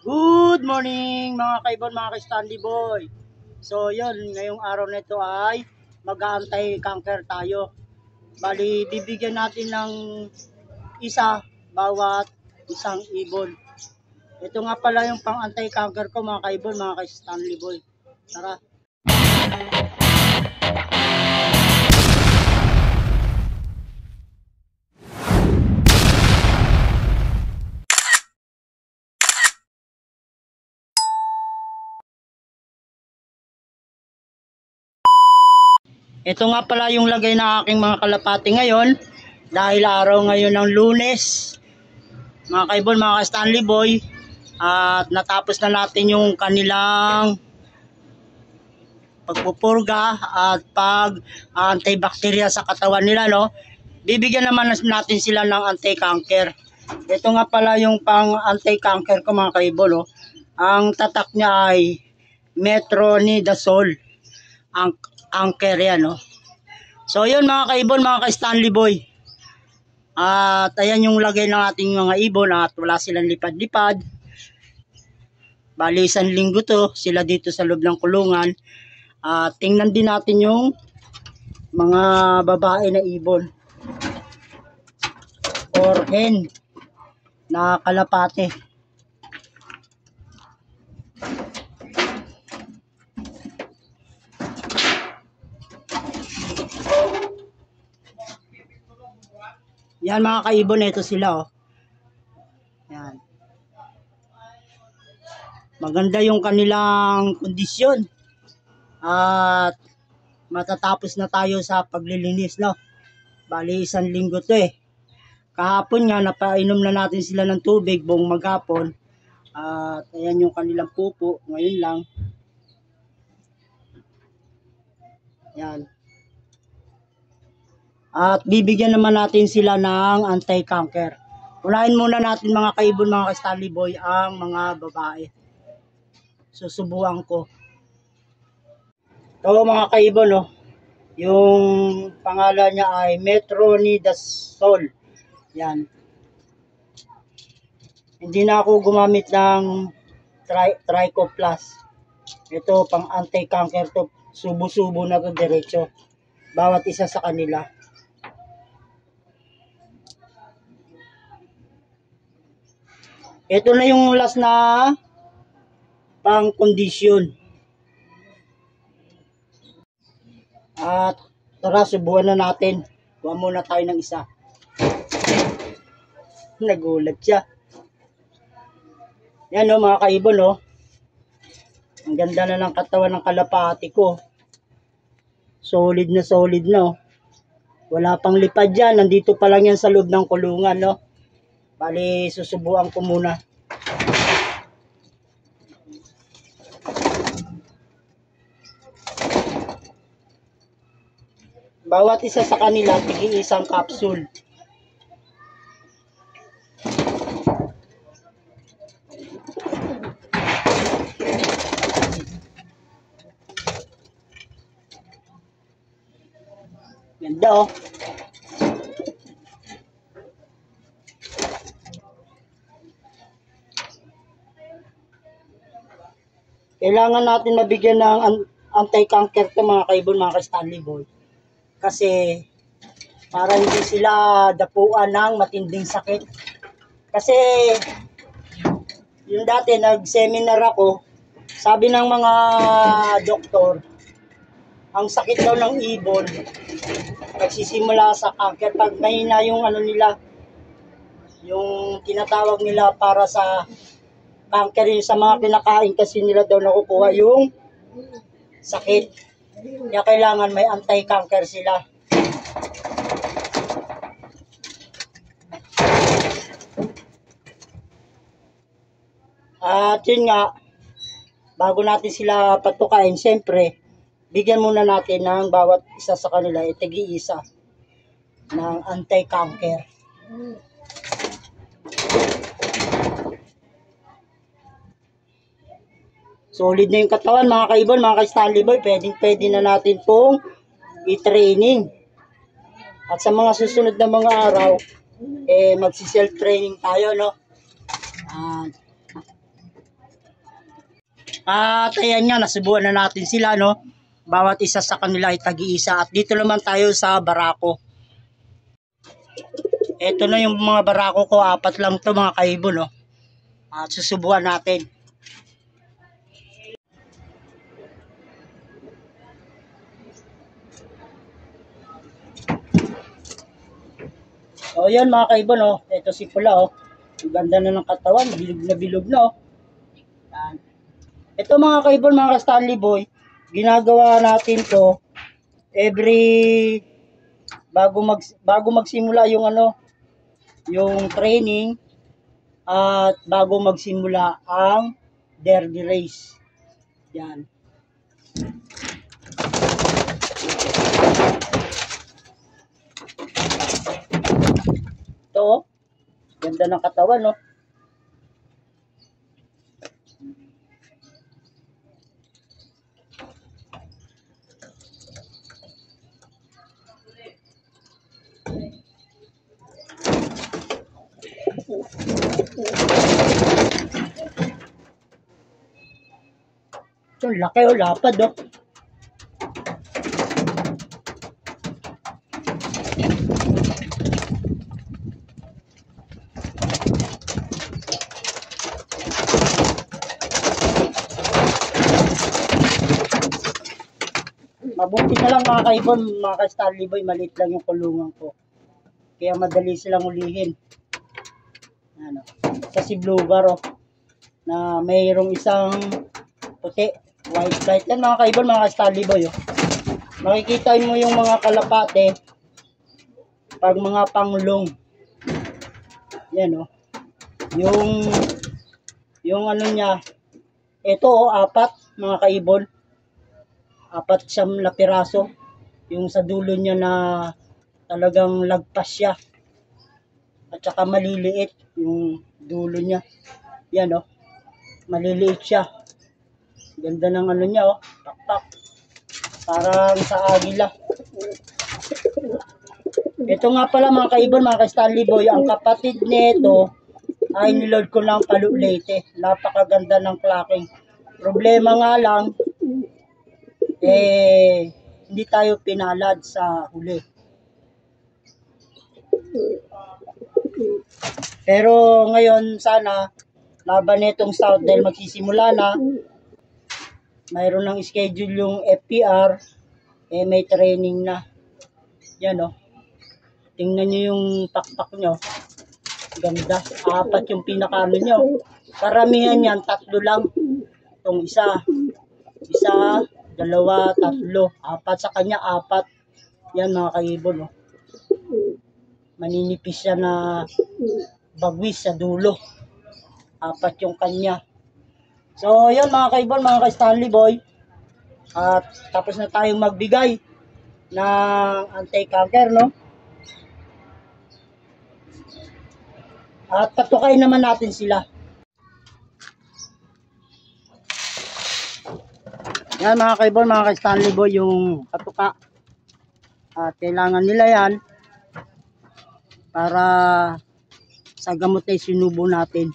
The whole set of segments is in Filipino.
Good morning mga kaibon, mga ka-Stanley Boy. So yun, ngayong araw na ito ay mag-anti-canker tayo. Bali, bibigyan natin ng isa bawat isang ibon. Ito nga pala yung pang anti-canker ko mga kaibon, mga ka-Stanley Boy. Tara. Ito nga pala yung lagay ng aking mga kalapati ngayon. Dahil araw ngayon ng Lunes, mga kaibon, mga ka-Stanley Boy. At natapos na natin yung kanilang pagpupurga at pag-antibacteria sa katawan nila, no? Bibigyan naman natin sila ng anti-cancer. Ito nga pala yung pang anti-cancer ko mga kaibon, no? Ang tatak niya ay metronidazole. Ang anchor yan, no? So yun mga kaibon, mga ka-Stanley Boy. At ayan yung lagay ng ating mga ibon at wala silang lipad-lipad. Bali, 1 linggo to sila dito sa loob ng kulungan. Tingnan din natin yung mga babae na ibon or hen na kalapate. Yan mga kaibon, ito sila, oh. Yan. Maganda yung kanilang kondisyon. At matatapos na tayo sa paglilinis, no? Bali, 1 linggo to eh. Kahapon nga, napainom na natin sila ng tubig buong maghapon. At ayan yung kanilang pupo. Ngayon lang. Yan. At bibigyan naman natin sila ng anti-cancer. Unahin muna natin mga kaibon, mga ka-Stanley Boy, ang mga babae. Susubuan ko. Ito mga kaibon, no? Yung pangalan niya ay metronidazole. Yan. Hindi na ako gumamit ng Trico Plus. Ito pang anti-cancer to. Subo-subo na to diretso. Bawat isa sa kanila. Ito na yung last na pang kondisyon. At tara, subukan na natin. Kuha muna tayo ng isa. Nagulat siya. Yan, oh, mga kaibon, oh. Ang ganda na ng katawan ng kalapati ko. Solid na solid, no? Wala pang lipad yan. Nandito pa lang yan sa loob ng kulungan, no? Bali, susubuan ko muna. Bawat isa sa kanila, tigil isang capsule. Ganda, oh. Kailangan natin mabigyan ng anti-cancer to mga kaibon, mga ka-Stanley Boy. Kasi para hindi sila dapuan ng matinding sakit. Kasi yung dati nag-seminar ako, sabi ng mga doktor, ang sakit daw ng ibon nagsisimula sa cancer. Pag mahina yung ano nila, yung tinatawag nila para sa cancer, sa mga kinakain kasi nila daw nakukuha yung sakit. Kaya kailangan may anti-cancer sila. At yun nga, bago natin sila patukain, siyempre, bigyan muna natin ng bawat isa sa kanila, itigi-isa ng anti-cancer. Solid na yung katawan mga kaibon, mga ka-Stanley Boy. Pwede na natin pong i-training. At sa mga susunod na mga araw, magsi-self-training tayo, no? At ayan nga, nasubuan na natin sila, no? Bawat isa sa kanila ay tagi-isa. At dito naman tayo sa barako. Ito na yung mga barako ko, 4 lang to mga kaibon, no? At susubuan natin. So yan mga kaibon, oh. Ito si Pula, oh. Ang ganda na ng katawan, bilog na, oh. Yan. Ito mga kaibon, mga ka-Stanley Boy, ginagawa natin to every bago magsimula yung yung training at bago magsimula ang derby race. Yan. Ito, ganda ng katawan, no? Ito, laki o lapad, oh. Mabuti na lang mga kaibon, mga ka-Stanley Boy, maliit lang yung kulungan ko. Kaya madali silang ulihin. Ano, kasi blue bar, oh, na mayroong isang puti, white light. Yan mga kaibon, mga ka-Stanley Boy, oh. Makikita mo yung mga kalapate pag mga panglong. Yan, oh. Yung ano niya, ito, oh, 4 mga kaibon. 4 siyam na piraso. Yung sa dulo niya na talagang lagpas siya. At saka maliliit yung dulo niya. Yan, oh. Maliliit siya. Ganda ng ano niya, oh. Pakpak. Parang sa agila. Ito nga pala mga kaibon, mga ka-Stanley Boy, ang kapatid nito ay niload ko ng Palu Leyte. Napakaganda ng clacking. Problema nga lang, hindi tayo pinalad sa huli. Pero ngayon sana laban nitong South dahil magsisimula na, mayroon ng schedule yung FPR, may training na. Yan, oh. Tingnan nyo yung pakpak nyo. Ganda. 4 yung pinakaano nyo. Karamihan yan, 3 lang. Itong isa, 2, 3, 4. Sa kanya, 4. Yan mga kaibon, oh. Maninipis siya na bagwis sa dulo. 4 yung kanya. So, yan mga kaibon, mga ka-Stanley Boy. At tapos na tayong magbigay ng anti-canker, no? At patukay naman natin sila. Yan mga kaibon, mga ka-Stanley Boy, yung patuka. At kailangan nila yan para sa gamot na sinubo natin.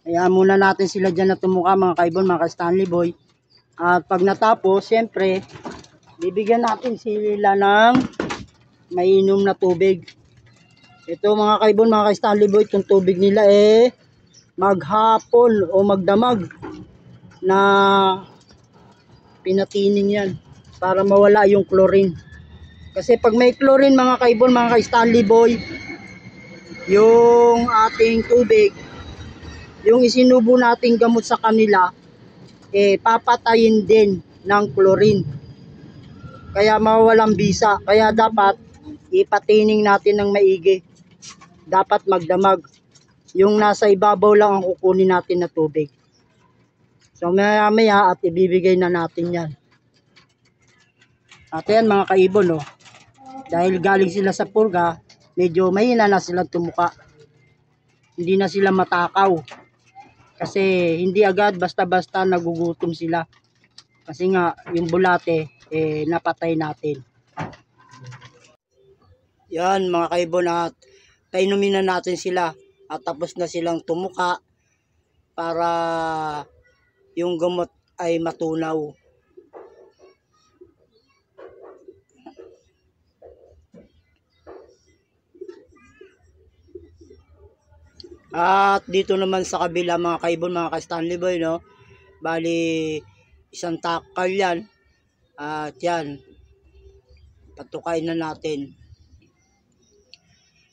Kaya muna natin sila dyan na tumuka mga kaibon, mga ka-Stanley Boy. At pag natapos, siyempre, bibigyan natin sila ng mainom na tubig. Ito mga kaibon, mga ka-Stanley Boy, itong tubig nila maghapon o magdamag na pinatining yan para mawala yung chlorine. Kasi pag may chlorine mga kaibon, mga ka-Stanley Boy, yung ating tubig, yung isinubo nating gamot sa kanila, papatayin din ng chlorine. Kaya mawawalang bisa. Kaya dapat ipatining natin ng maigi. Dapat magdamag. Yung nasa ibabaw lang ang kukunin natin na tubig. So maya at ibibigay na natin yan. At yan mga kaibon, oh. Dahil galing sila sa purga, medyo mahina na sila tumuka. Hindi na sila matakaw. Kasi hindi agad basta-basta nagugutom sila. Kasi nga yung bulate napatay natin. Yan mga kaibon, at painumin na natin sila at tapos na silang tumuka para yung gamot ay matunaw. At dito naman sa kabila mga kaibon, mga ka-Stanley Boy, no? Bali, isang takal yan. At yan, patukain na natin.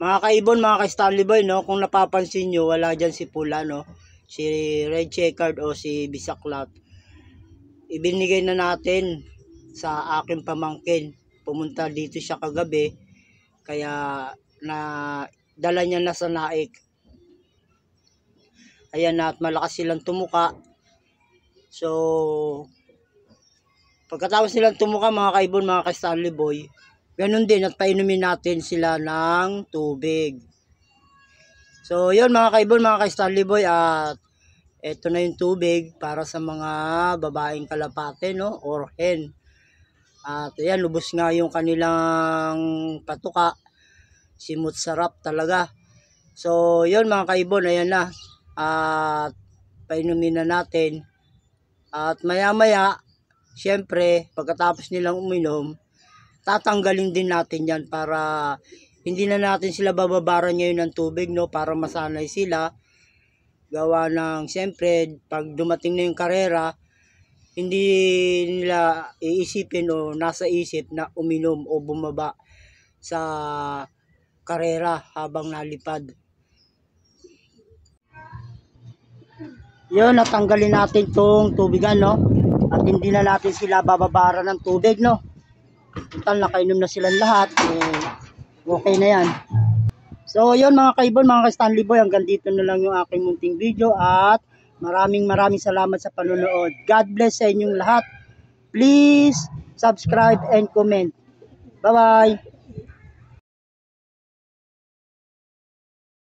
Mga kaibon, mga ka-Stanley Boy, no? Kung napapansin nyo, wala dyan si Pula, no? Si Red Checkered o si Bisaklat. Ibinigay na natin sa aking pamangkin. Pumunta dito siya kagabi. Kaya na dala niya na sa naik. Ayan na, at malakas silang tumuka. So, pagkatapos nilang tumuka mga kaibon, mga ka-Stanley Boy, ganun din at painumin natin sila ng tubig. So, yun mga kaibon, mga ka-Stanley Boy, at eto na yung tubig para sa mga babaeng kalapate, no? Or hen. At ayan, lubos nga yung kanilang patuka. Simut sarap talaga. So, yun mga kaibon, ayan na. At painumin na natin. At maya maya, syempre, pagkatapos nilang uminom, tatanggalin din natin yan para hindi na natin sila bababaran ngayon ng tubig, no? Para masanay sila. Gawa ng, syempre, pag dumating na yung karera, hindi nila iisipin o nasa isip na uminom o bumaba sa karera habang nalipad. Yun, natanggalin natin tong tubigan, no? At hindi na natin sila bababaran ng tubig, no? Total, nakainom na silang lahat. Okay na yan. So, yun mga kaibon, mga ka-Stanley Boy, hanggang dito na lang yung aking munting video. At maraming salamat sa panonood. God bless sa inyong lahat. Please subscribe and comment. Bye-bye.